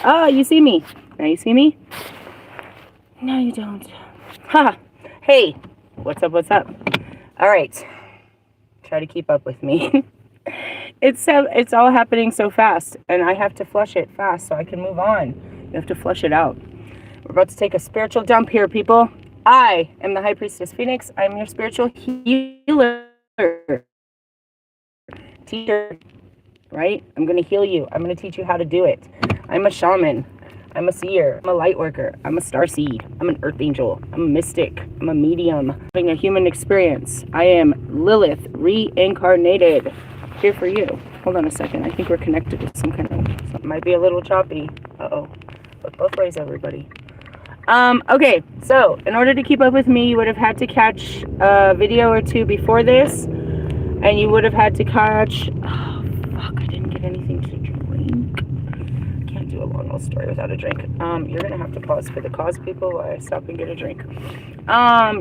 Ah, you see me. Now you see me? No, you don't. Ha! Hey, what's up, what's up? All right. Try to keep up with me. It's all happening so fast, and I have to flush it fast so I can move on. You have to flush it out. We're about to take a spiritual dump here, people. I am the High Priestess Phoenix. I'm your spiritual healer. Teacher, right? I'm going to heal you. I'm going to teach you how to do it. I'm a shaman. I'm a seer. I'm a light worker. I'm a starseed. I'm an earth angel. I'm a mystic. I'm a medium. Having a human experience. I am Lilith, reincarnated. Here for you. Hold on a second. I think we're connected to some kind of... Something might be a little choppy. Uh-oh. Look both ways, everybody. Okay. So, in order to keep up with me, you would have had to catch a video or two before this. And you would have had to catch... Oh, fuck. I didn't get anything to drink. Can't do a long old story without a drink. You're going to have to pause for the cause, people, while I stop and get a drink.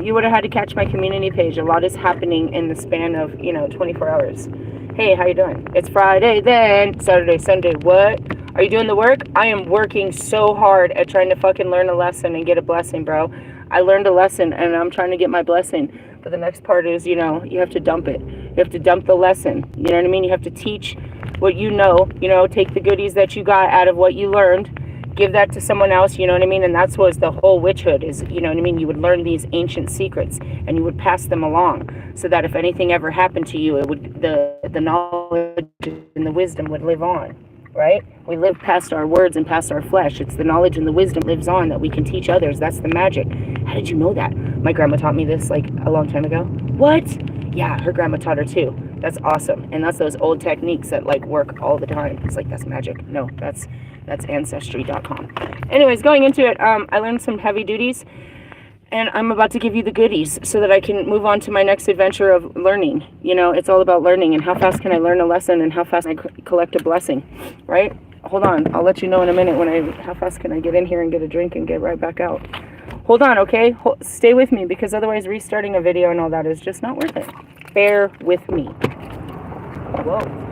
You would have had to catch my community page. A lot is happening in the span of, 24 hours. Hey, how you doing? It's Friday then. Saturday, Sunday, what? Are you doing the work? I am working so hard at trying to fucking learn a lesson and get a blessing, bro. I learned a lesson and I'm trying to get my blessing. But the next part is, you have to dump it. You have to dump the lesson. You know what I mean? You have to teach what you know, take the goodies that you got out of what you learned, give that to someone else, you know what I mean? And that's what the whole witchhood is, you know what I mean? You would learn these ancient secrets and you would pass them along so that if anything ever happened to you, it would the knowledge and the wisdom would live on, right? We live past our words and past our flesh. It's the knowledge and the wisdom lives on that we can teach others. That's the magic. How did you know that? My grandma taught me this like a long time ago. What? Yeah, her grandma taught her too. That's awesome. And that's those old techniques that like work all the time. It's like, that's magic. No, that's ancestry.com. Anyways, going into it, I learned some heavy duties and I'm about to give you the goodies so that I can move on to my next adventure of learning. It's all about learning and how fast can I learn a lesson and how fast I collect a blessing, right? Hold on. I'll let you know in a minute how fast can I get in here and get a drink and get right back out. Hold on, okay? Stay with me because otherwise restarting a video and all that is just not worth it. Bear with me. Whoa.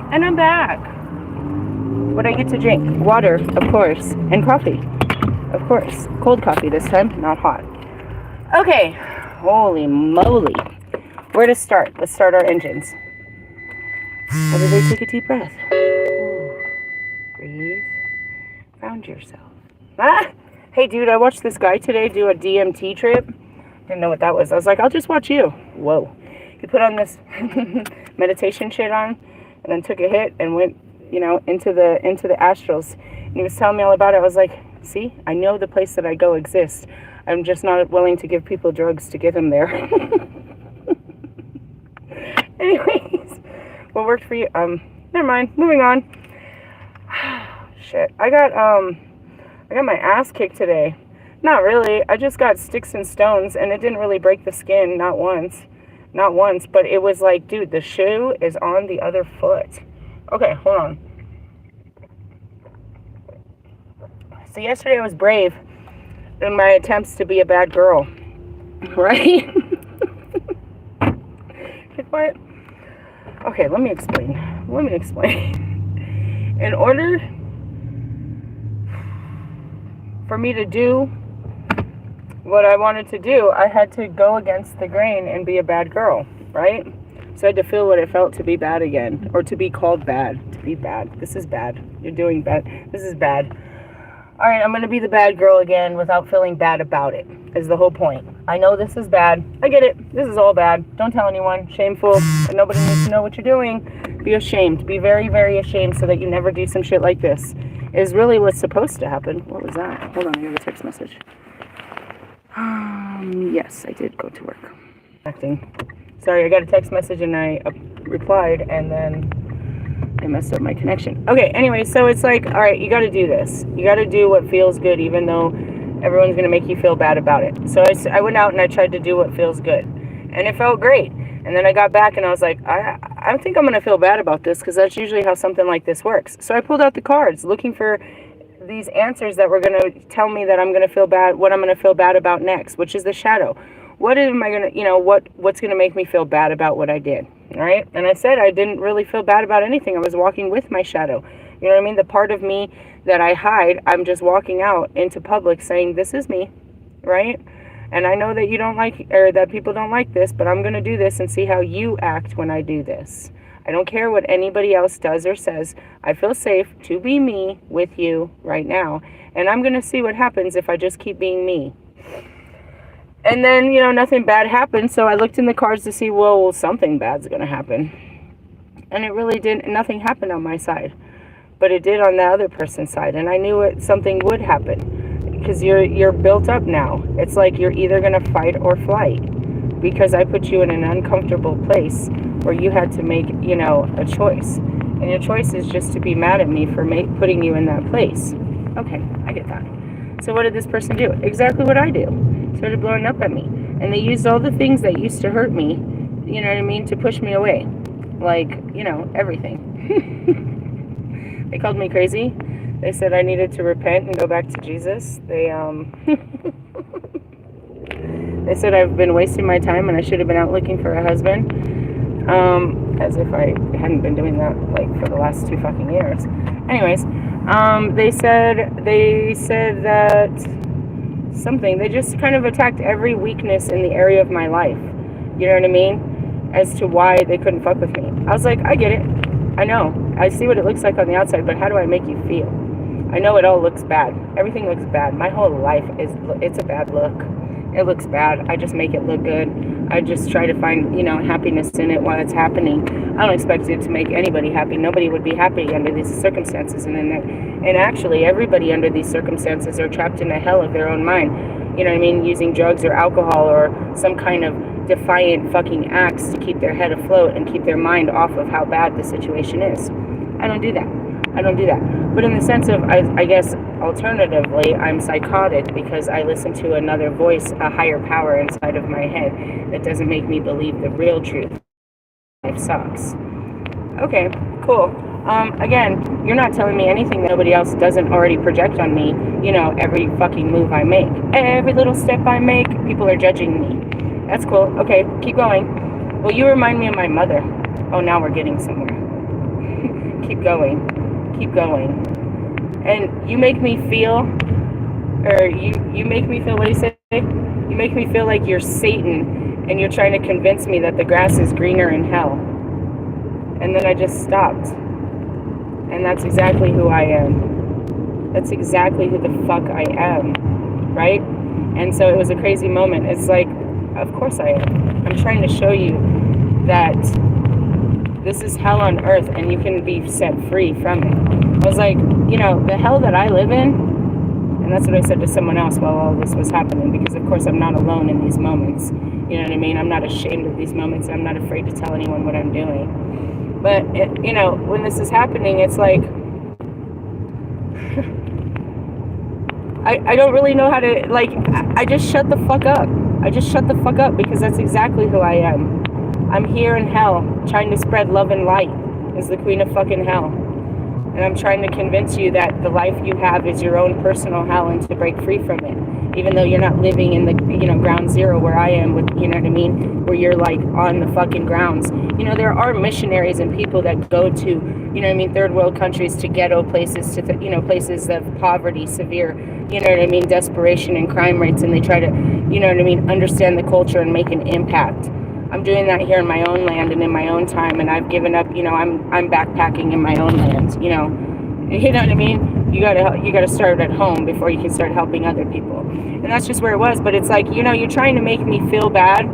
And I'm back. What I get to drink? Water, of course, and coffee. Of course. Cold coffee this time, not hot. Okay. Holy moly. Where to start? Let's start our engines. Everybody take a deep breath. Ooh. Breathe. Found yourself. Ah! Hey, dude, I watched this guy today do a DMT trip. Didn't know what that was. I was like, I'll just watch you. Whoa. He put on this meditation shit on and then took a hit and went, into the astrals. And he was telling me all about it. I was like, see, I know the place that I go exists. I'm just not willing to give people drugs to get them there. Anyways, what worked for you? Never mind. Moving on. Shit. I got my ass kicked today. Not really. I just got sticks and stones and it didn't really break the skin, not once, but it was like, dude, the shoe is on the other foot. Okay, hold on. So yesterday I was brave in my attempts to be a bad girl, right? Like what? Okay, let me explain. In order for me to do what I wanted to do, I had to go against the grain and be a bad girl, right? So I had to feel what it felt to be bad again, or to be called bad, to be bad. This is bad. You're doing bad. This is bad. All right, I'm going to be the bad girl again without feeling bad about it, is the whole point. I know this is bad. I get it. This is all bad. Don't tell anyone. Shameful. Nobody needs to know what you're doing. Be ashamed. Be very, very ashamed so that you never do some shit like this, is really what's supposed to happen. What was that? Hold on, I got a text message. Yes, I did go to work. Acting. Sorry, I got a text message and I replied, and then I messed up my connection. Okay, anyway, so it's like, all right, you got to do this. You got to do what feels good, even though everyone's going to make you feel bad about it. So I went out and I tried to do what feels good, and it felt great. And then I got back and I was like, I think I'm going to feel bad about this, because that's usually how something like this works. So I pulled out the cards looking for these answers that were going to tell me that I'm going to feel bad, what I'm going to feel bad about next, which is the shadow. What am I going to, what's going to make me feel bad about what I did, all right? And I said I didn't really feel bad about anything. I was walking with my shadow. You know what I mean? The part of me that I hide, I'm just walking out into public saying, this is me, right? And I know that you don't like, or that people don't like this, but I'm going to do this and see how you act when I do this. I don't care what anybody else does or says. I feel safe to be me with you right now. And I'm going to see what happens if I just keep being me. And then, nothing bad happened. So I looked in the cards to see, well, something bad's going to happen. And it really didn't. Nothing happened on my side. But it did on the other person's side. And I knew something would happen. Because you're built up now. It's like you're either going to fight or flight. Because I put you in an uncomfortable place where you had to make, a choice. And your choice is just to be mad at me for putting you in that place. Okay, I get that. So what did this person do? Exactly what I do. Started blowing up at me. And they used all the things that used to hurt me, you know what I mean, to push me away. Like, everything. They called me crazy. They said I needed to repent and go back to Jesus. They said I've been wasting my time and I should have been out looking for a husband. As if I hadn't been doing that, for the last 2 fucking years. Anyways, they said that something, they just kind of attacked every weakness in the area of my life. You know what I mean? As to why they couldn't fuck with me. I was like, I get it. I know. I see what it looks like on the outside, but how do I make you feel? I know it all looks bad. Everything looks bad. My whole life it's a bad look. It looks bad. I just make it look good. I just try to find, happiness in it while it's happening. I don't expect it to make anybody happy. Nobody would be happy under these circumstances. And actually, everybody under these circumstances are trapped in a hell of their own mind. You know what I mean? Using drugs or alcohol or some kind of defiant fucking acts to keep their head afloat and keep their mind off of how bad the situation is. I don't do that. But in the sense of, I guess, alternatively, I'm psychotic because I listen to another voice, a higher power inside of my head that doesn't make me believe the real truth. Life sucks. Okay, cool. Again, you're not telling me anything that nobody else doesn't already project on me. Every fucking move I make, every little step I make, people are judging me. That's cool. Okay, keep going. Well, you remind me of my mother. Oh, now we're getting somewhere. Keep going. And you make me feel, you make me feel, what do you say? You make me feel like you're Satan and you're trying to convince me that the grass is greener in hell. And then I just stopped. And that's exactly who I am. That's exactly who the fuck I am, right? And so it was a crazy moment. It's like, of course I am. I'm trying to show you that this is hell on earth and you can be set free from it. I was like, the hell that I live in, and that's what I said to someone else while all this was happening, because of course I'm not alone in these moments. You know what I mean? I'm not ashamed of these moments. I'm not afraid to tell anyone what I'm doing. But, when this is happening, it's like, I don't really know how to, I just shut the fuck up. I just shut the fuck up because that's exactly who I am. I'm here in hell, trying to spread love and light as the queen of fucking hell. And I'm trying to convince you that the life you have is your own personal hell and to break free from it. Even though you're not living in the, ground zero where I am with, you know what I mean? Where you're like on the fucking grounds. There are missionaries and people that go to, you know what I mean, third world countries, to ghetto places, to, places of poverty, severe, you know what I mean, desperation and crime rates. And they try to, you know what I mean, understand the culture and make an impact. I'm doing that here in my own land and in my own time, and I've given up. I'm backpacking in my own land. You know what I mean. You gotta start at home before you can start helping other people, and that's just where it was. But it's like, you're trying to make me feel bad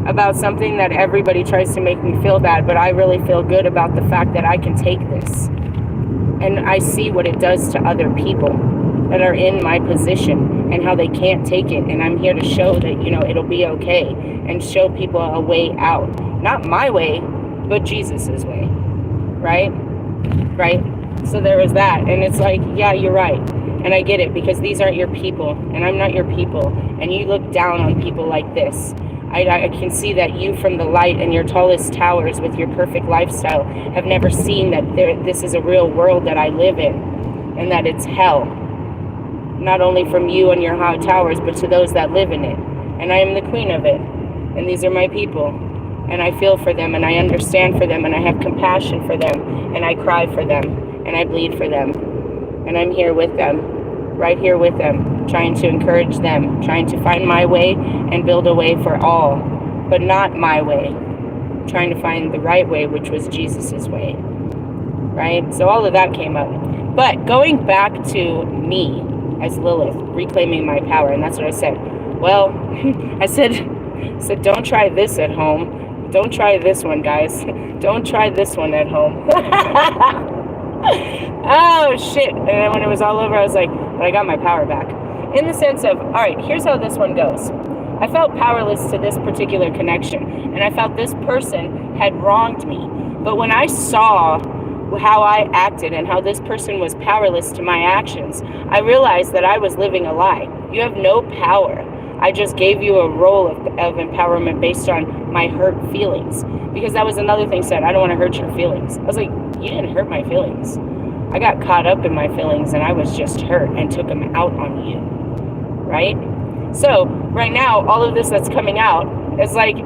about something that everybody tries to make me feel bad, but I really feel good about the fact that I can take this, and I see what it does to other people that are in my position and how they can't take it. And I'm here to show that, it'll be okay, and show people a way out. Not my way, but Jesus's way. Right? So there was that. And it's like, yeah, you're right. And I get it, because these aren't your people, and I'm not your people. And you look down on people like this. I can see that you, from the light and your tallest towers with your perfect lifestyle, have never seen that this is a real world that I live in, and that it's hell. Not only from you and your high towers, but to those that live in it. And I am the queen of it. And these are my people. And I feel for them, and I understand for them, and I have compassion for them, and I cry for them, and I bleed for them. And I'm here with them, right here with them, trying to encourage them, trying to find my way and build a way for all, but not my way. Trying to find the right way, which was Jesus's way. Right? So all of that came up. But going back to me as Lilith, reclaiming my power, and that's what I said. Well, I said, don't try this at home. Don't try this one, guys. Don't try this one at home. Oh, shit. And then when it was all over, I was like, but I got my power back. In the sense of, all right, here's how this one goes. I felt powerless to this particular connection, and I felt this person had wronged me. But when I saw how I acted and how this person was powerless to my actions, I realized that I was living a lie. You have no power. I just gave you a role of empowerment based on my hurt feelings. Because that was another thing said, I don't want to hurt your feelings. I was like, you didn't hurt my feelings. I got caught up in my feelings, and I was just hurt and took them out on you. Right? So right now, all of this that's coming out is like,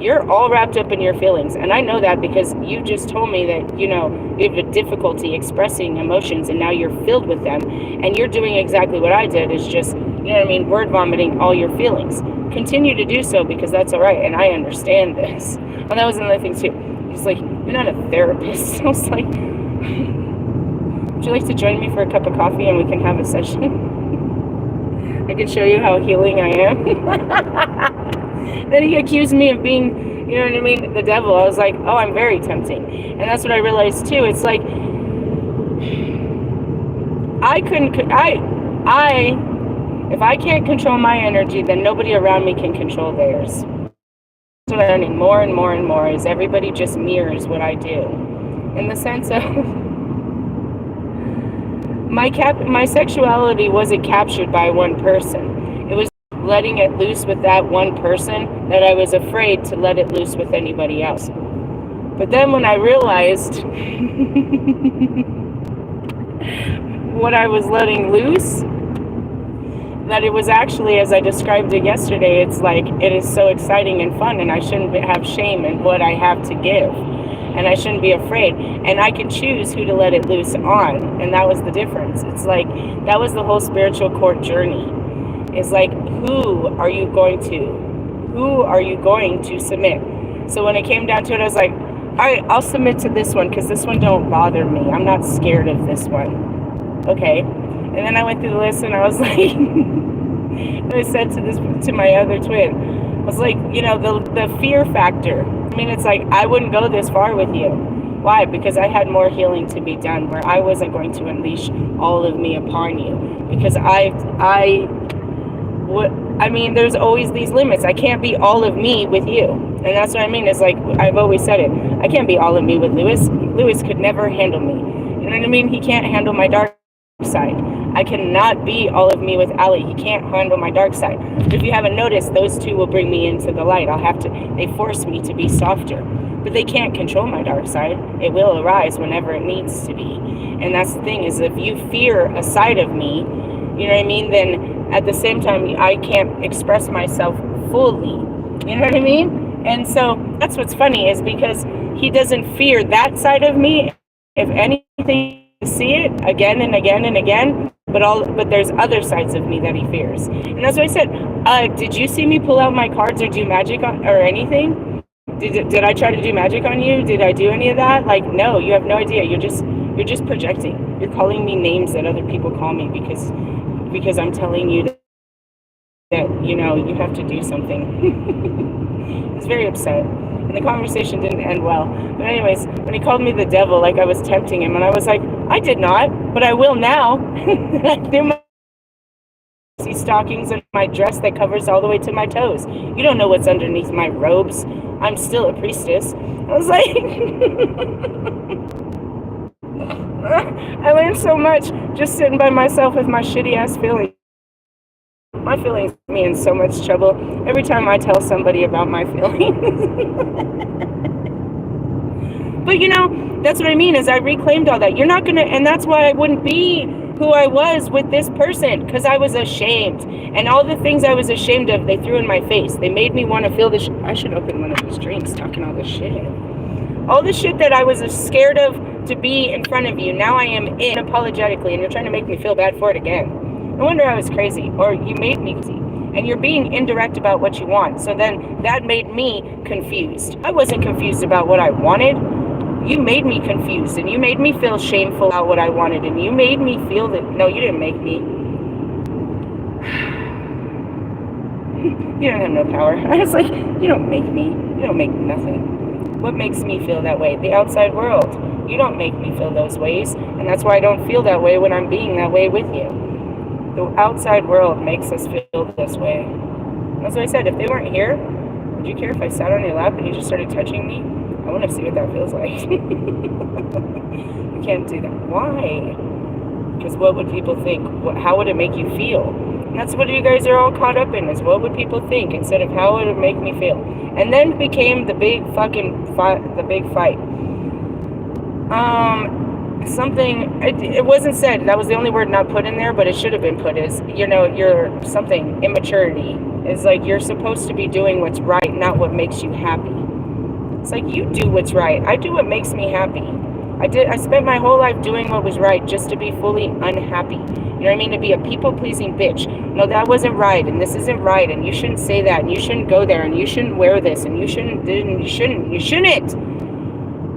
you're all wrapped up in your feelings. And I know that because you just told me that, you have a difficulty expressing emotions, and now you're filled with them. And you're doing exactly what I did, is just, word vomiting all your feelings. Continue to do so, because that's all right. And I understand this. And that was another thing too. He's like, you're not a therapist. I was like, would you like to join me for a cup of coffee and we can have a session? I can show you how healing I am. Then he accused me of being, the devil. I was like, oh, I'm very tempting. And that's what I realized too. It's like, if I can't control my energy, then nobody around me can control theirs. That's what I'm learning more and more and more, is everybody just mirrors what I do. In the sense of, my sexuality wasn't captured by one person. It was letting it loose with that one person that I was afraid to let it loose with anybody else. But then when I realized what I was letting loose, that it was actually, as I described it yesterday, it's like, it is so exciting and fun, and I shouldn't have shame in what I have to give. And I shouldn't be afraid. And I can choose who to let it loose on. And that was the difference. It's like, that was the whole spiritual court journey. It's like, who are you going to submit? So when it came down to it, I was like, all right, I'll submit to this one, because this one don't bother me. I'm not scared of this one. Okay. And then I went through the list, and I was like, I said to my other twin, I was like, the fear factor. I mean, it's like, I wouldn't go this far with you. Why? Because I had more healing to be done, where I wasn't going to unleash all of me upon you. Because there's always these limits. I can't be all of me with you. And that's what I mean. It's like, I've always said it. I can't be all of me with Lewis. Lewis could never handle me. You know what I mean? He can't handle my dark side. I cannot be all of me with Ali. He can't handle my dark side. But if you haven't noticed, those two will bring me into the light. They force me to be softer. But but they can't control my dark side. It will arise whenever it needs to be. And that's the thing, is if you fear a side of me, you know what I mean, then at the same time, I can't express myself fully. You know what I mean? And so that's what's funny, is because he doesn't fear that side of me. If anything, you see it again and again and again, but there's other sides of me that he fears. And that's what I said. Did you see me pull out my cards or do magic or anything? Did I try to do magic on you? Did I do any of that? Like, no, you have no idea. You're just projecting. You're calling me names that other people call me because I'm telling you that you have to do something. He's very upset. And the conversation didn't end well. But anyways, when he called me the devil, like I was tempting him, and I was like, I did not, but I will now. I threw my stockings and my dress that covers all the way to my toes. You don't know what's underneath my robes. I'm still a priestess. I was like, I learned so much just sitting by myself with my shitty ass feelings. My feelings get me in so much trouble every time I tell somebody about my feelings. But that's what I mean, is I reclaimed all that. You're not gonna, and that's why I wouldn't be who I was with this person, because I was ashamed. And all the things I was ashamed of, they threw in my face. They made me want to feel this. I should open one of these drinks talking all this shit. All the shit that I was scared of to be in front of you, now I am in apologetically, and you're trying to make me feel bad for it again. No wonder I was crazy, or you made me crazy. And you're being indirect about what you want. So then that made me confused. I wasn't confused about what I wanted. You made me confused, and you made me feel shameful about what I wanted, and you made me feel that, no, you didn't make me. You don't have no power. I was like, you don't make me. You don't make nothing. What makes me feel that way? The outside world. You don't make me feel those ways, and that's why I don't feel that way when I'm being that way with you. The outside world makes us feel this way. That's what I said. If they weren't here, would you care if I sat on your lap and you just started touching me? I want to see what that feels like. You can't do that. Why? Because what would people think? How would it make you feel? And that's what you guys are all caught up in, is what would people think instead of how would it make me feel? And then became the big fucking fight, the big fight. Something, it wasn't said, that was the only word not put in there, but it should have been put, is, you're something, immaturity. It's like you're supposed to be doing what's right, not what makes you happy. It's like, you do what's right. I do what makes me happy. I spent my whole life doing what was right just to be fully unhappy. You know what I mean? To be a people-pleasing bitch. No, that wasn't right, and this isn't right, and you shouldn't say that, and you shouldn't go there, and you shouldn't wear this, and you shouldn't.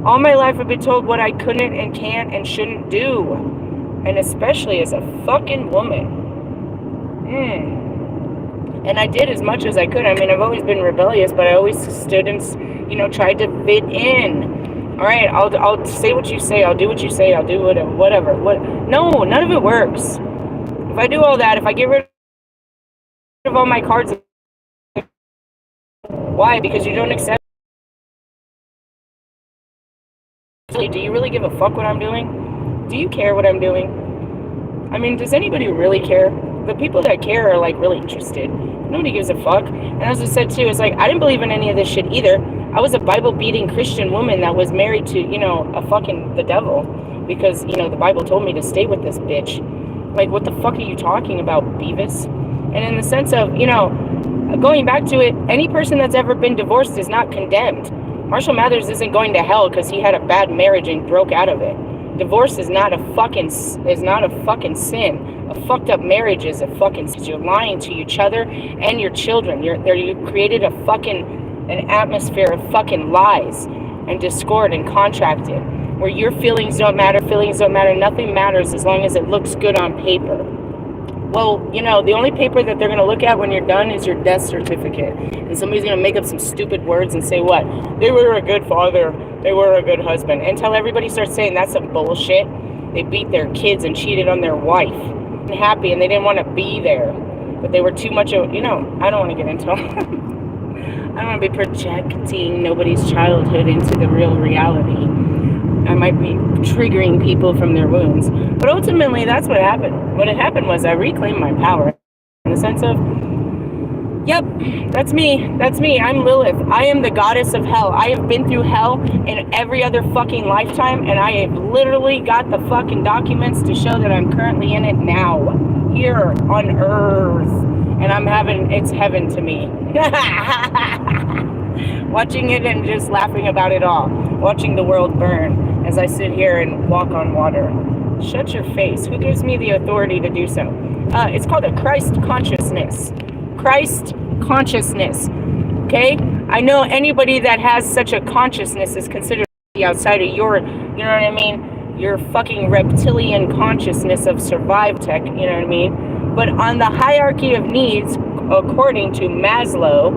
All my life I've been told what I couldn't and can't and shouldn't do. And especially as a fucking woman. And I did as much as I could. I mean, I've always been rebellious, but I always stood and, tried to fit in. All right, I'll say what you say. I'll do what you say. I'll do whatever. No, none of it works. If I do all that, if I get rid of all my cards, why? Because you don't accept. Do you really give a fuck what I'm doing? Do you care what I'm doing? I mean, does anybody really care? The people that care are like really interested. Nobody gives a fuck. And as I said too, it's like I didn't believe in any of this shit either. I was a Bible-beating Christian woman that was married to, the devil, because, the Bible told me to stay with this bitch. Like, what the fuck are you talking about, Beavis? And in the sense of, going back to it, any person that's ever been divorced is not condemned. Marshall Mathers isn't going to hell because he had a bad marriage and broke out of it. Divorce is not a fucking sin. A fucked up marriage is a fucking sin. You're lying to each other and your children. You created an atmosphere of fucking lies and discord and contracted, where your feelings don't matter, nothing matters as long as it looks good on paper. Well, the only paper that they're going to look at when you're done is your death certificate. And somebody's going to make up some stupid words and say what? They were a good father. They were a good husband. Until everybody starts saying that's some bullshit. They beat their kids and cheated on their wife. And happy, and they didn't want to be there. But they were too much of, I don't want to get into I don't want to be projecting nobody's childhood into the real reality. I might be triggering people from their wounds. But ultimately, that's what happened. What had happened was I reclaimed my power in the sense of Yep, that's me. That's me. I'm Lilith. I am the goddess of hell. I have been through hell in every other fucking lifetime, and I have literally got the fucking documents to show that I'm currently in it now, here on Earth. And I'm having, it's heaven to me. Watching it and just laughing about it all. Watching the world burn as I sit here and walk on water. Shut your face. Who gives me the authority to do so? It's called a Christ consciousness. Christ consciousness. Okay? I know anybody that has such a consciousness is considered outside of your, you know what I mean? Your fucking reptilian consciousness of survive tech, you know what I mean? But on the hierarchy of needs, according to Maslow,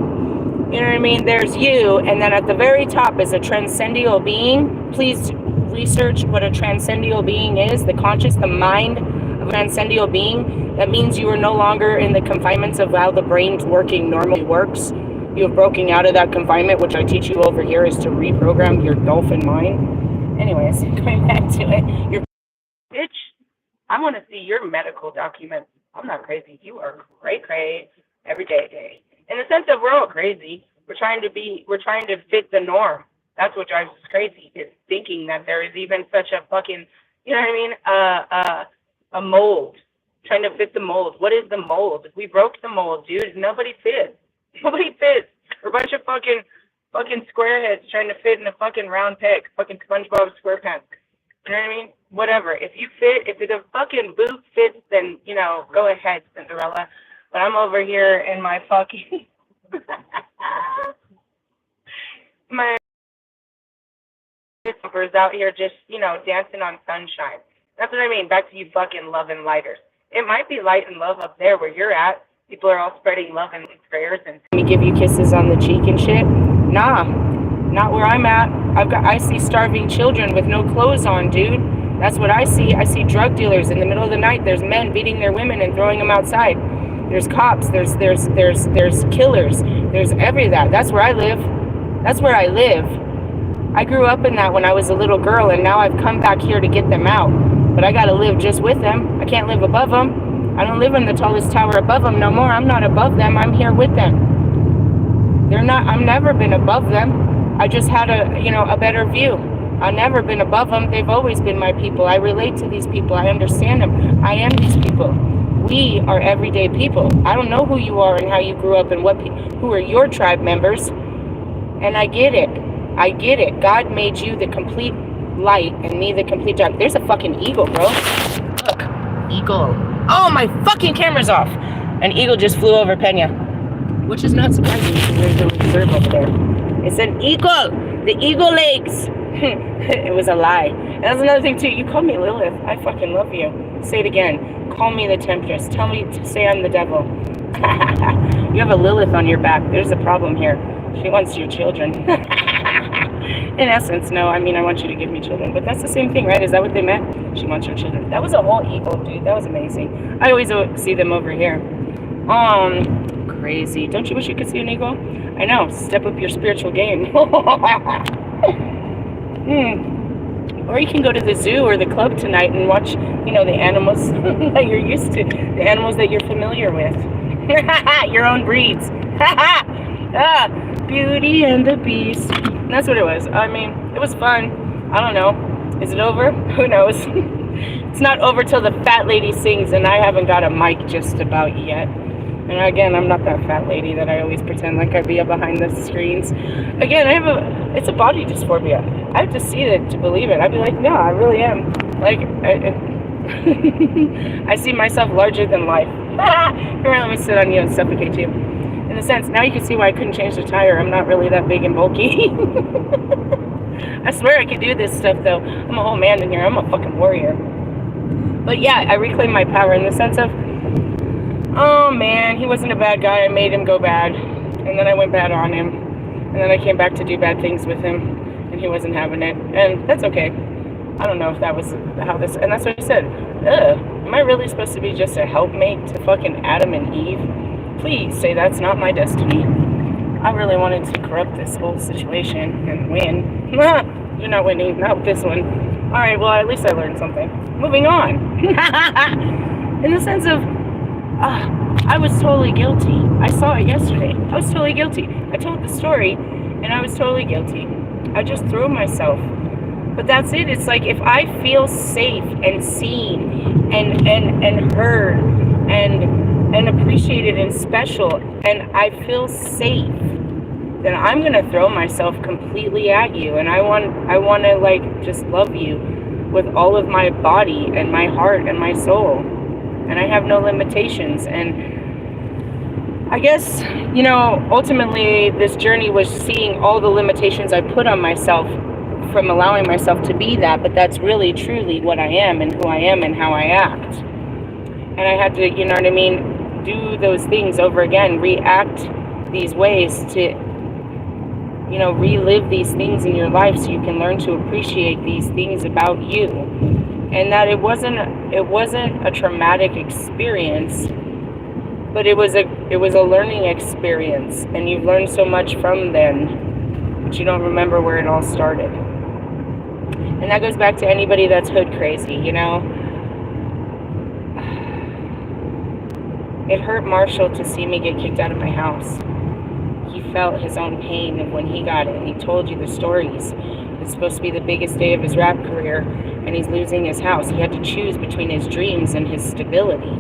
you know what I mean? There's you, and then at the very top is a transcendental being. Please research what a transcendental being is, the conscious, the mind of a transcendental being. That means you are no longer in the confinements of how the brain's working normally works. You have broken out of that confinement, which I teach you over here is to reprogram your dolphin mind. Anyways, going back to it. Your bitch, I want to see your medical documents. I'm not crazy. You are cray every day. In the sense of we're all crazy. We're trying to fit the norm. That's what drives us crazy, is thinking that there is even such a fucking, you know what I mean? A mold. Trying to fit the mold. What is the mold? We broke the mold, dude. Nobody fits. Nobody fits. We're a bunch of fucking squareheads trying to fit in a fucking round peg. Fucking SpongeBob SquarePants. You know what I mean? Whatever. If you fit, if the fucking boot fits, then, you know, go ahead, Cinderella. But I'm over here in my fucking... my is out here just, you know, dancing on sunshine. That's what I mean. Back to you fucking love and lighters. It might be light and love up there where you're at. People are all spreading love and prayers and let me give you kisses on the cheek and shit. Nah, not where I'm at. I see starving children with no clothes on, dude. That's what I see. I see drug dealers in the middle of the night. There's men beating their women and throwing them outside. There's cops. There's killers. There's every that. That's where I live. That's where I live. I grew up in that when I was a little girl, and now I've come back here to get them out. But I gotta live just with them. I can't live above them. I don't live in the tallest tower above them no more. I'm not above them. I'm here with them. They're not. I've never been above them. I just had a better view. I've never been above them. They've always been my people. I relate to these people. I understand them. I am these people. We are everyday people. I don't know who you are and how you grew up and who are your tribe members. And I get it. I get it. God made you the complete light and me the complete dark. There's a fucking eagle, bro. Look, eagle. Oh, my fucking camera's off. An eagle just flew over Pena, which is not surprising because there's a reserve over there. It's an eagle. The eagle legs. It was a lie. And that's another thing too. You called me Lilith. I fucking love you. Say it again. Call me the temptress. Tell me to say I'm the devil. You have a Lilith on your back. There's a problem here. She wants your children. In essence, no. I mean, I want you to give me children. But that's the same thing, right? Is that what they meant? She wants your children. That was a whole eagle, dude. That was amazing. I always see them over here. Crazy. Don't you wish you could see an eagle? I know. Step up your spiritual game. Or you can go to the zoo or the club tonight and watch, the animals that you're used to. The animals that you're familiar with. Your own breeds. Beauty and the Beast. And that's what it was. I mean, it was fun. I don't know. Is it over? Who knows? It's not over till the fat lady sings, and I haven't got a mic just about yet. And again, I'm not that fat lady that I always pretend like I'd be up behind the screens. Again, it's a body dysphoria. I have to see it to believe it. I'd be like, no, I really am. Like, I see myself larger than life. Here, let me sit on you and suffocate you. In a sense, now you can see why I couldn't change the tire. I'm not really that big and bulky. I swear I could do this stuff, though. I'm a whole man in here. I'm a fucking warrior. But yeah, I reclaim my power in the sense of, oh man, he wasn't a bad guy. I made him go bad. And then I went bad on him. And then I came back to do bad things with him. And he wasn't having it. And that's okay. I don't know if that was how this... And that's what I said. Am I really supposed to be just a helpmate to fucking Adam and Eve? Please say that's not my destiny. I really wanted to corrupt this whole situation and win. You're not winning. Not with this one. Alright, well, at least I learned something. Moving on. In the sense of... I was totally guilty. I saw it yesterday. I was totally guilty. I told the story, and I was totally guilty. I just threw myself. But that's it. It's like, if I feel safe and seen and heard and appreciated and special, and I feel safe, then I'm gonna throw myself completely at you. And I want to like just love you with all of my body and my heart and my soul. And I have no limitations. And I guess, you know, ultimately this journey was seeing all the limitations I put on myself from allowing myself to be that. But that's really truly what I am and who I am and how I act. And I had to, you know what I mean, do those things over again, react these ways to, you know, relive these things in your life so you can learn to appreciate these things about you. And that it wasn't a traumatic experience, but it was a learning experience, and you've learned so much from then, but you don't remember where it all started. And that goes back to anybody that's hood crazy, you know. It hurt Marshall to see me get kicked out of my house. He felt his own pain of when he got it, and he told you the stories. It's supposed to be the biggest day of his rap career, and he's losing his house. He had to choose between his dreams and his stability.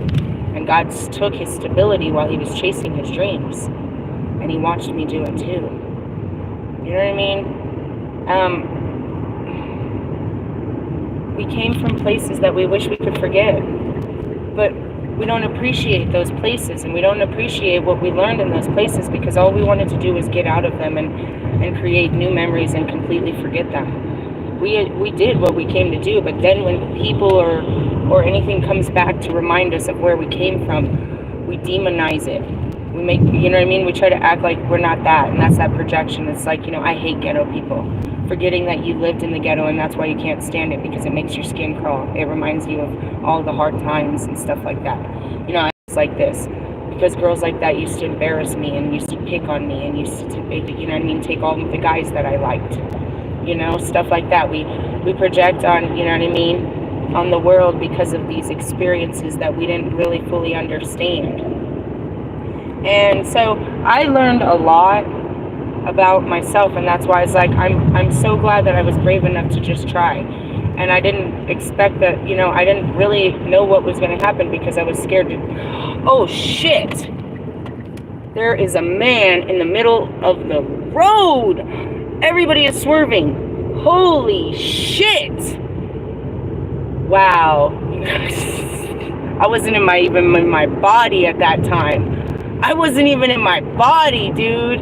And God took his stability while he was chasing his dreams. And he watched me do it too. You know what I mean? We came from places that we wish we could forget. But we don't appreciate those places, and we don't appreciate what we learned in those places, because all we wanted to do was get out of them and create new memories and completely forget them. We did what we came to do, but then when people or anything comes back to remind us of where we came from, we demonize it. We make, you know what I mean? We try to act like we're not that, and that's that projection. It's like, you know, I hate ghetto people. Forgetting that you lived in the ghetto, and that's why you can't stand it, because it makes your skin crawl. It reminds you of all the hard times and stuff like that. You know, it's like this. Because girls like that used to embarrass me and used to pick on me and used to, you know what I mean, take all of the guys that I liked. You know, stuff like that. We project on, you know what I mean, on the world because of these experiences that we didn't really fully understand. And so I learned a lot about myself, and that's why it's like I'm so glad that I was brave enough to just try. And I didn't expect that, you know, I didn't really know what was going to happen because I was scared to, oh shit, there is a man in the middle of the road. Everybody is swerving. Holy shit. Wow. I wasn't even in my body at that time. I wasn't even in my body, dude.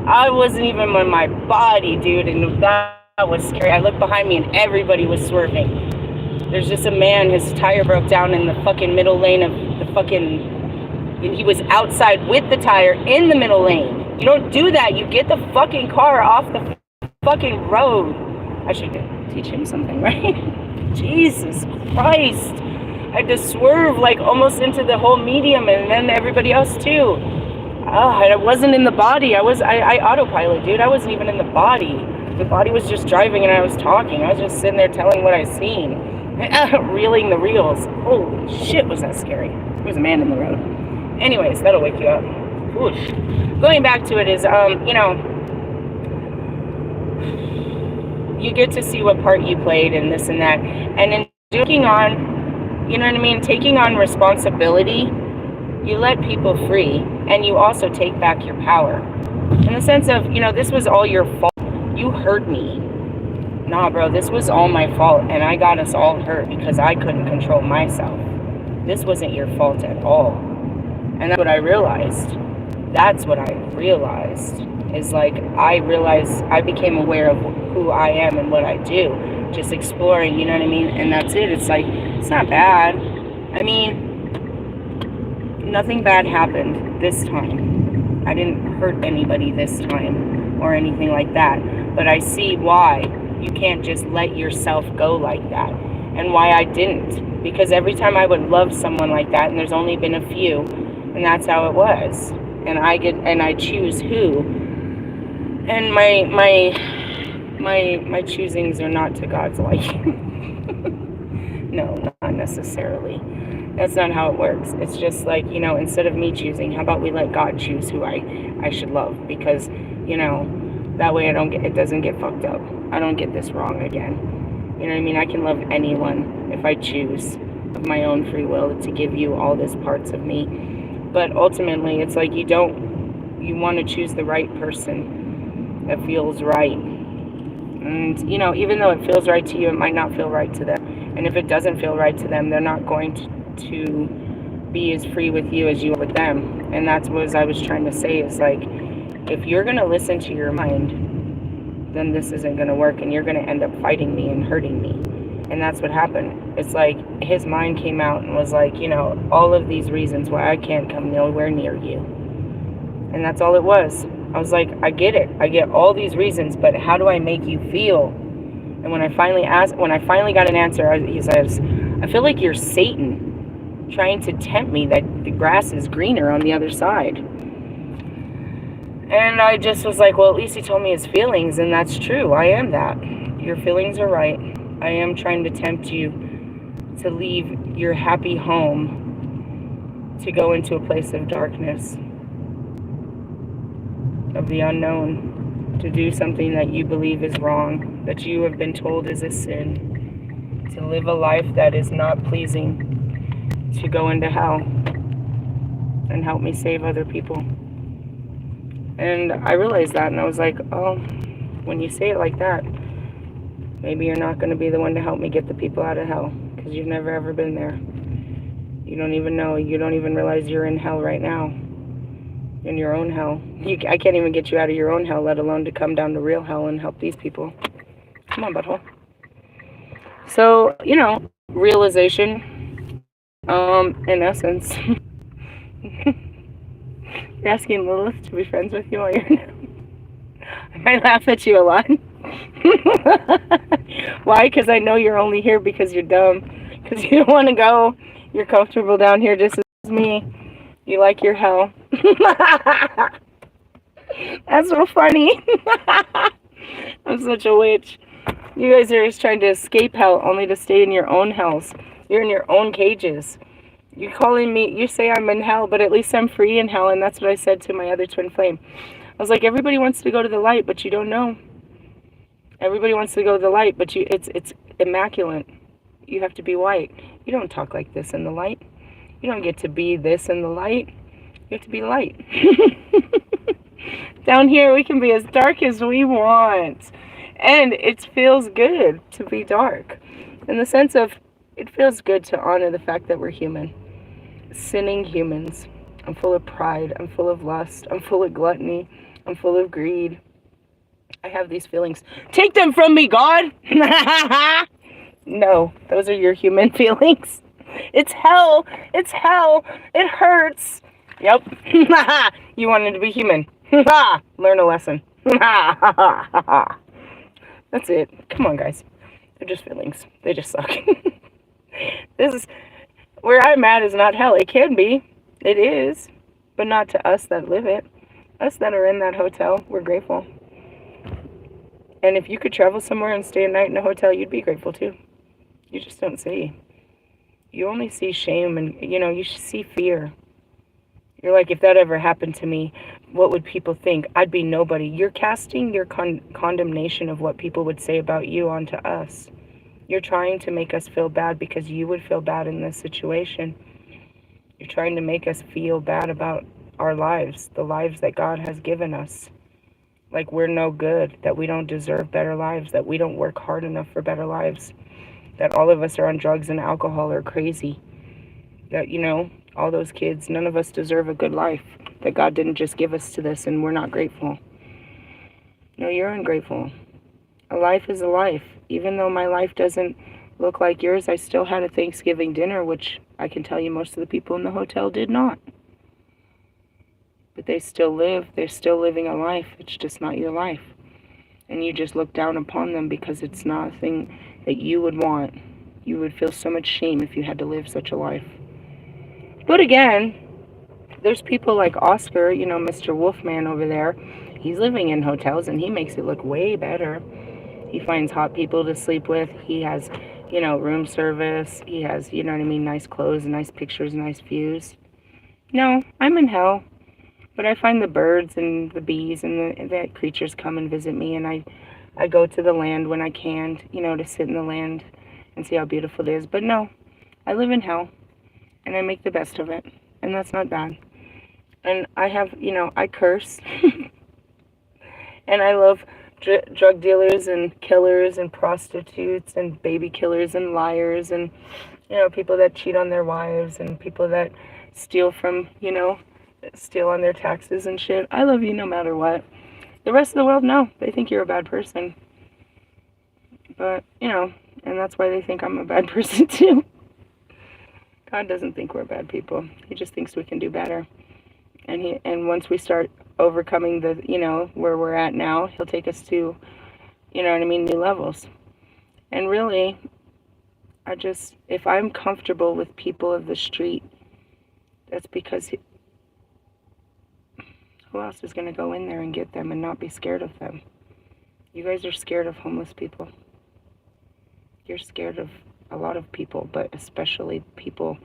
I wasn't even in my body, dude. And that was scary. I looked behind me and everybody was swerving. There's just a man, his tire broke down in the fucking middle lane of the fucking... And he was outside with the tire in the middle lane. You don't do that. You get the fucking car off the fucking road. I should teach him something, right? Jesus Christ. I had to swerve like almost into the whole medium, and then everybody else too. I wasn't in the body. I autopilot, dude. I wasn't even in the body. The body was just driving and I was talking. I was just sitting there telling what I seen. Reeling the reels. Holy shit, was that scary. There was a man in the road. Anyways, that'll wake you up. Whoosh. Going back to it is, you know, you get to see what part you played and this and that. And in taking on, you know what I mean, taking on responsibility, you let people free, and you also take back your power. In the sense of, you know, this was all your fault. You hurt me. Nah, bro, this was all my fault, and I got us all hurt because I couldn't control myself. This wasn't your fault at all. And that's what I realized. That's what I realized. Is like, I became aware of who I am and what I do. Just exploring, you know what I mean? And that's it. It's like, it's not bad. I mean, nothing bad happened this time. I didn't hurt anybody this time or anything like that. But I see why you can't just let yourself go like that. And why I didn't. Because every time I would love someone like that, and there's only been a few, and that's how it was. And I choose who. And my choosings are not to God's liking. No, not necessarily. That's not how it works. It's just like, you know, instead of me choosing, how about we let God choose who I should love? Because, you know, that way it doesn't get fucked up. I don't get this wrong again. You know what I mean? I can love anyone if I choose of my own free will to give you all these parts of me. But ultimately, it's like you want to choose the right person that feels right. And, you know, even though it feels right to you, it might not feel right to them. And if it doesn't feel right to them, they're not going to be as free with you as you are with them. And that's what I was trying to say, is like, if you're going to listen to your mind, then this isn't going to work, and you're going to end up fighting me and hurting me. And that's what happened. It's like his mind came out and was like, you know, all of these reasons why I can't come nowhere near you. And that's all it was. I was like, I get it. I get all these reasons, but how do I make you feel? And when I finally got an answer, he says, I feel like you're Satan trying to tempt me that the grass is greener on the other side. And I just was like, well, at least he told me his feelings, and that's true. I am that. Your feelings are right. I am trying to tempt you to leave your happy home to go into a place of darkness, of the unknown, to do something that you believe is wrong, that you have been told is a sin, to live a life that is not pleasing, to go into hell and help me save other people. And I realized that, and I was like, oh, when you say it like that, maybe you're not going to be the one to help me get the people out of hell, because you've never ever been there. You don't even know. You don't even realize you're in hell right now. In your own hell. I can't even get you out of your own hell, let alone to come down to real hell and help these people. Come on, butthole. So, you know, realization, in essence, you're asking Lilith to be friends with you while you're I might laugh at you a lot. Why? Because I know you're only here because you're dumb. Because you don't want to go. You're comfortable down here just as me. You like your hell. That's so funny. I'm such a witch. You guys are just trying to escape hell only to stay in your own hells. You're in your own cages. You're calling me, you say I'm in hell, but at least I'm free in hell. And that's what I said to my other twin flame. I was like, everybody wants to go to the light, but you don't know. Everybody wants to go to the light, but it's immaculate. You have to be white. You don't talk like this in the light. You don't get to be this in the light. You have to be light. Down here, we can be as dark as we want. And it feels good to be dark. In the sense of, it feels good to honor the fact that we're human. Sinning humans. I'm full of pride. I'm full of lust. I'm full of gluttony. I'm full of greed. I have these feelings. Take them from me, God! No, those are your human feelings. It's hell. It's hell. It hurts. Yep. You wanted to be human. Learn a lesson. That's it. Come on, guys. They're just feelings. They just suck. This is where I'm at is not hell. It can be. It is. But not to us that live it. Us that are in that hotel, we're grateful. And if you could travel somewhere and stay a night in a hotel, you'd be grateful too. You just don't see. You only see shame and, you know, you see fear. You're like, if that ever happened to me, what would people think? I'd be nobody. You're casting your condemnation of what people would say about you onto us. You're trying to make us feel bad because you would feel bad in this situation. You're trying to make us feel bad about our lives, the lives that God has given us. Like we're no good, that we don't deserve better lives, that we don't work hard enough for better lives, that all of us are on drugs and alcohol or crazy, that, you know, all those kids, none of us deserve a good life, that God didn't just give us to this and we're not grateful. No, you're ungrateful. A life is a life. Even though my life doesn't look like yours, I still had a Thanksgiving dinner, which I can tell you most of the people in the hotel did not. But they still live. They're still living a life. It's just not your life. And you just look down upon them because it's not a thing that you would want. You would feel so much shame if you had to live such a life. But again, there's people like Oscar, you know, Mr. Wolfman over there. He's living in hotels and he makes it look way better. He finds hot people to sleep with. He has you know, room service. He has, you know what I mean, nice clothes, nice pictures, nice views. No, I'm in hell. But I find the birds and the bees and the creatures come and visit me, and I go to the land when I can, you know, to sit in the land and see how beautiful it is. But no, I live in hell, and I make the best of it, and that's not bad. And I have, you know, I curse, and I love drug dealers and killers and prostitutes and baby killers and liars and, you know, people that cheat on their wives and people that steal from, you know, steal on their taxes and shit. I love you no matter what. The rest of the world, no. They think you're a bad person. But, you know, and that's why they think I'm a bad person too. God doesn't think we're bad people. He just thinks we can do better. And once we start overcoming the, you know, where we're at now, he'll take us to, you know what I mean, new levels. And really, if I'm comfortable with people of the street, that's because who else is going to go in there and get them and not be scared of them? You guys are scared of homeless people. You're scared of a lot of people, but especially people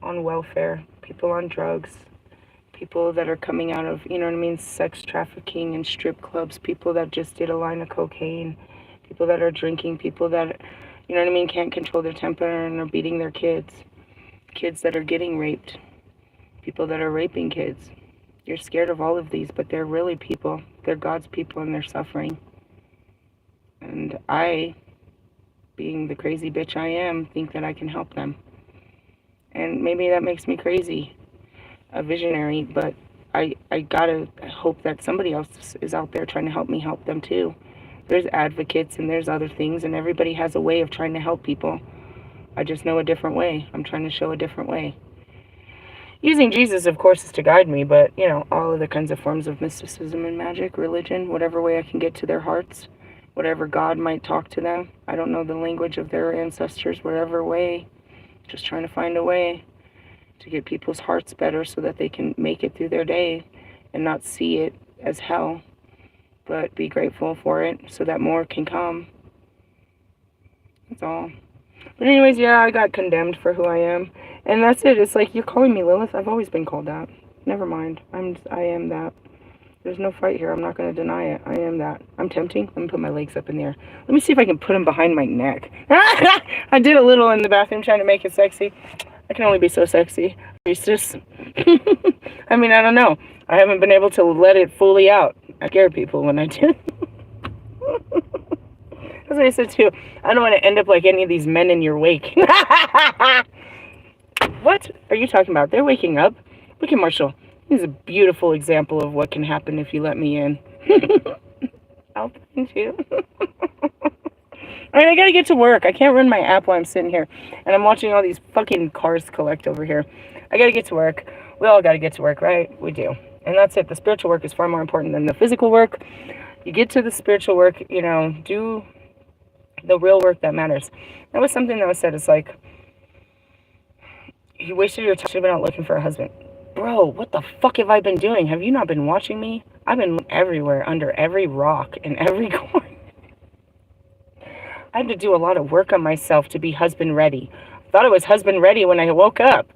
on welfare, people on drugs, people that are coming out of, you know what I mean, sex trafficking and strip clubs, people that just did a line of cocaine, people that are drinking, people that, you know what I mean, can't control their temper and are beating their kids, kids that are getting raped, people that are raping kids. You're scared of all of these, but they're really people. They're God's people, and they're suffering. And I, being the crazy bitch I am, think that I can help them. And maybe that makes me crazy, a visionary, but I gotta hope that somebody else is out there trying to help me help them too. There's advocates and there's other things, and everybody has a way of trying to help people. I just know a different way. I'm trying to show a different way. Using Jesus, of course, is to guide me, but, you know, all of the kinds of forms of mysticism and magic, religion, whatever way I can get to their hearts, whatever God might talk to them. I don't know the language of their ancestors, whatever way. Just trying to find a way to get people's hearts better so that they can make it through their day and not see it as hell, but be grateful for it so that more can come. That's all. But anyways, yeah, I got condemned for who I am. And that's it. It's like, you're calling me Lilith. I've always been called that. Never mind. I am that. There's no fight here. I'm not going to deny it. I am that. I'm tempting. Let me put my legs up in the air. Let me see if I can put them behind my neck. I did a little in the bathroom trying to make it sexy. I can only be so sexy. Priestess. I mean, I don't know. I haven't been able to let it fully out. I scare people when I do. That's what I said too. I don't want to end up like any of these men in your wake. What are you talking about? They're waking up. Look at Marshall. He's a beautiful example of what can happen if you let me in. I'll find you. Alright, I gotta get to work. I can't run my app while I'm sitting here. And I'm watching all these fucking cars collect over here. I gotta get to work. We all gotta get to work, right? We do. And that's it. The spiritual work is far more important than the physical work. You get to the spiritual work, you know, do the real work that matters. That was something that was said. It's like, you wasted your time out looking for a husband. Bro, what the fuck have I been doing? Have you not been watching me? I've been everywhere, under every rock, in every corner. I had to do a lot of work on myself to be husband ready. I thought I was husband ready when I woke up.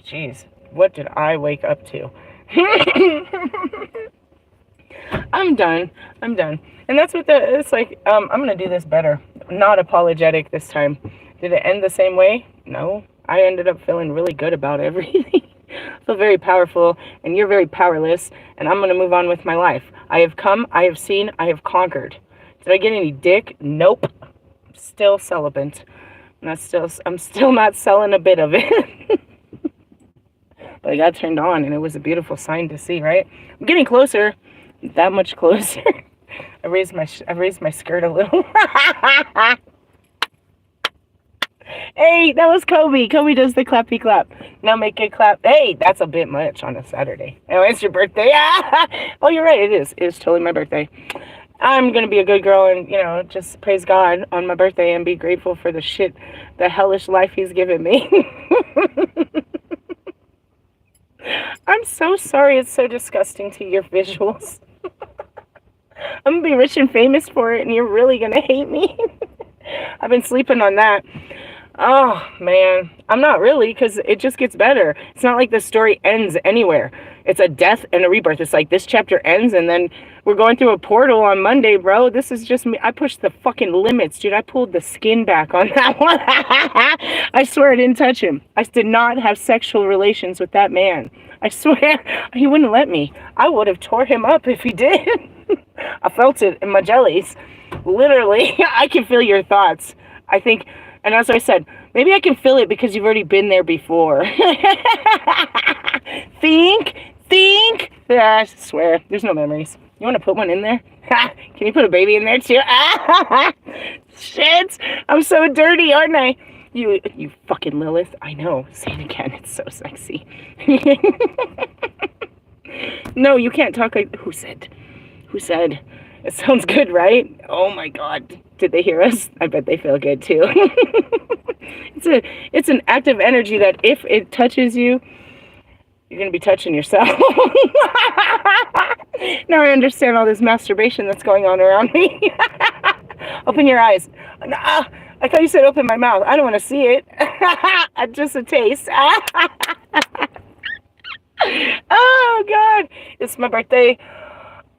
Jeez, what did I wake up to? I'm done. And that's what it's like. I'm going to do this better. Not apologetic this time. Did it end the same way? No. I ended up feeling really good about everything. I feel very powerful, and you're very powerless, and I'm going to move on with my life. I have come, I have seen, I have conquered. Did I get any dick? Nope. I'm still celibate. I'm still not selling a bit of it. But I got turned on, and it was a beautiful sign to see, right? I'm getting closer. That much closer. I raised my skirt a little. Hey, that was Kobe. Kobe does the clappy clap. Now make it clap. Hey, that's a bit much on a Saturday. Oh, it's your birthday. Oh, you're right. It is. It's totally my birthday. I'm going to be a good girl and, you know, just praise God on my birthday and be grateful for the hellish life he's given me. I'm so sorry. It's so disgusting to your visuals. I'm going to be rich and famous for it, and you're really going to hate me. I've been sleeping on that. Oh, man. I'm not really, because it just gets better. It's not like the story ends anywhere. It's a death and a rebirth. It's like this chapter ends, and then we're going through a portal on Monday, bro. This is just me. I pushed the fucking limits, dude. I pulled the skin back on that one. I swear I didn't touch him. I did not have sexual relations with that man. I swear. He wouldn't let me. I would have tore him up if he did. I felt it in my jellies. Literally, I can feel your thoughts. I think, and as I said, maybe I can feel it because you've already been there before. Think. I swear, there's no memories. You want to put one in there? Can you put a baby in there too? Shit, I'm so dirty, aren't I? You fucking Lilith. I know. Say it again. It's so sexy. No, you can't talk like... Who said? It sounds good, right? Oh my God. Did they hear us? I bet they feel good too. It's an active energy that if it touches you, you're going to be touching yourself. Now I understand all this masturbation that's going on around me. Open your eyes. I thought you said open my mouth. I don't want to see it. Just a taste. Oh, God. It's my birthday.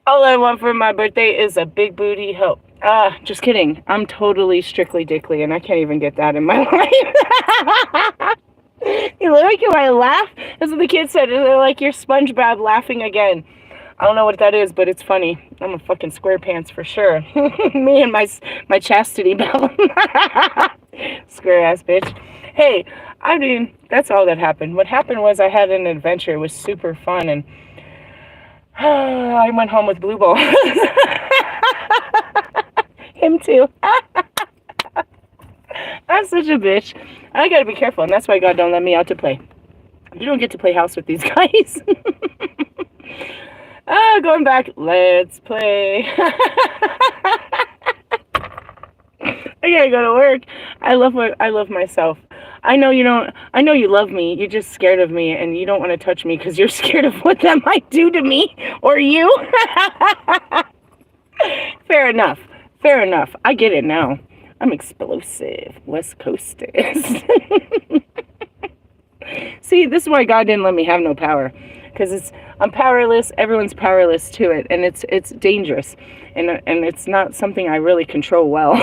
All I want for my birthday is a big booty hoe. Just kidding. I'm totally strictly dickly, and I can't even get that in my life. You like how I laugh? That's what the kids said. They're like, you're SpongeBob laughing again. I don't know what that is, but it's funny. I'm a fucking square pants for sure. Me and my chastity belt. Square ass bitch. Hey, I mean, that's all that happened. What happened was I had an adventure. It was super fun, and I went home with blue balls. Him too. I'm such a bitch. I gotta be careful, and that's why God don't let me out to play. You don't get to play house with these guys. Going back. Let's play. I gotta go to work. I love myself. I know you don't. I know you love me. You're just scared of me, and you don't want to touch me because you're scared of what that might do to me or you. Fair enough. I get it now. I'm explosive. West Coasters. See, this is why God didn't let me have no power. Because I'm powerless. Everyone's powerless to it, and it's dangerous, and it's not something I really control well.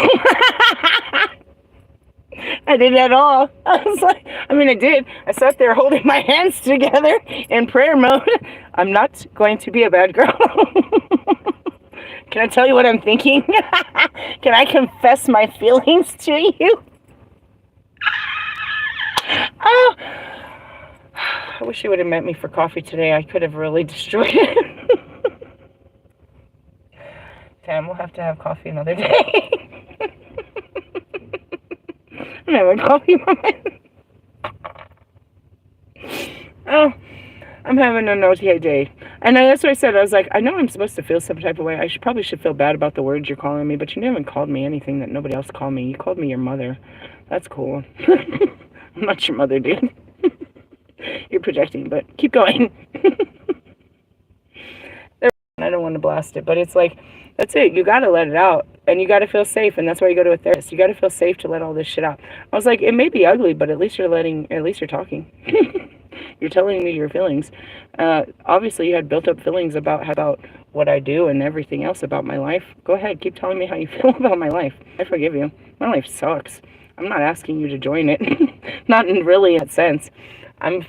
I did at all. I did. I sat there holding my hands together in prayer mode. I'm not going to be a bad girl. Can I tell you what I'm thinking? Can I confess my feelings to you? Oh, I wish you would have met me for coffee today. I could have really destroyed it. Damn, we'll have to have coffee another day. I'm having coffee, Oh, I'm having an okay day. And that's what I said. I was like, I know I'm supposed to feel some type of way. I probably should feel bad about the words you're calling me, but you haven't called me anything that nobody else called me. You called me your mother. That's cool. I'm not your mother, dude. You're projecting, but keep going. I don't want to blast it, but it's like, that's it. You got to let it out, and you got to feel safe, and that's why you go to a therapist. You got to feel safe to let all this shit out. I was like, it may be ugly, but at least you're talking. You're telling me your feelings. Obviously, you had built up feelings about what I do and everything else about my life. Go ahead, keep telling me how you feel about my life. I forgive you. My life sucks. I'm not asking you to join it. Not in really a sense. I'm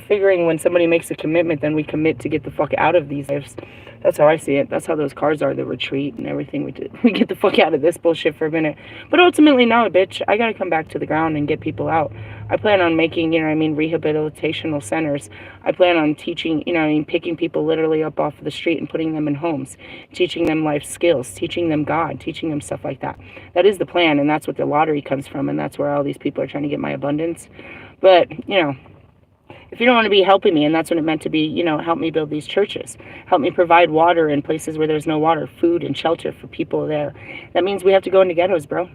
figuring when somebody makes a commitment, then we commit to get the fuck out of these lives. That's how I see it. That's how those cards are, the retreat and everything. We get the fuck out of this bullshit for a minute. But ultimately, no, bitch. I gotta come back to the ground and get people out. I plan on making, rehabilitational centers. I plan on teaching, picking people literally up off the street and putting them in homes, teaching them life skills, teaching them God, teaching them stuff like that. That is the plan, and that's what the lottery comes from, and that's where all these people are trying to get my abundance. But, if you don't want to be helping me, and that's what it meant to be, help me build these churches. Help me provide water in places where there's no water, food and shelter for people there. That means we have to go into ghettos, bro.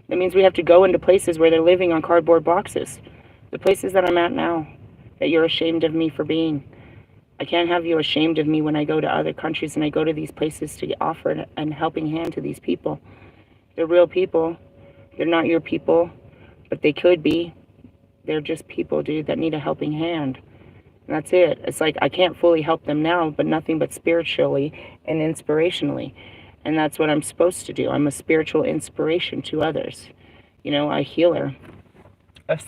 That means we have to go into places where they're living on cardboard boxes. The places that I'm at now, that you're ashamed of me for being. I can't have you ashamed of me when I go to other countries and I go to these places to offer a helping hand to these people. They're real people. They're not your people, but they could be. They're just people, dude, that need a helping hand. And that's it. It's like I can't fully help them now, but nothing but spiritually and inspirationally. And that's what I'm supposed to do. I'm a spiritual inspiration to others. You know, a healer, a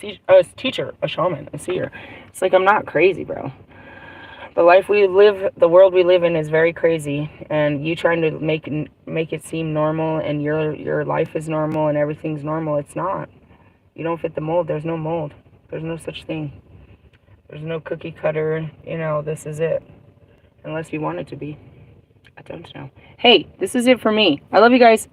teacher, a shaman, a seer. It's like I'm not crazy, bro. The life we live, the world we live in is very crazy. And you trying to make it seem normal and your life is normal and everything's normal. It's not. You don't fit the mold. There's no mold. There's no such thing. There's no cookie cutter, you know, this is it. Unless you want it to be. I don't know. Hey, this is it for me. I love you guys.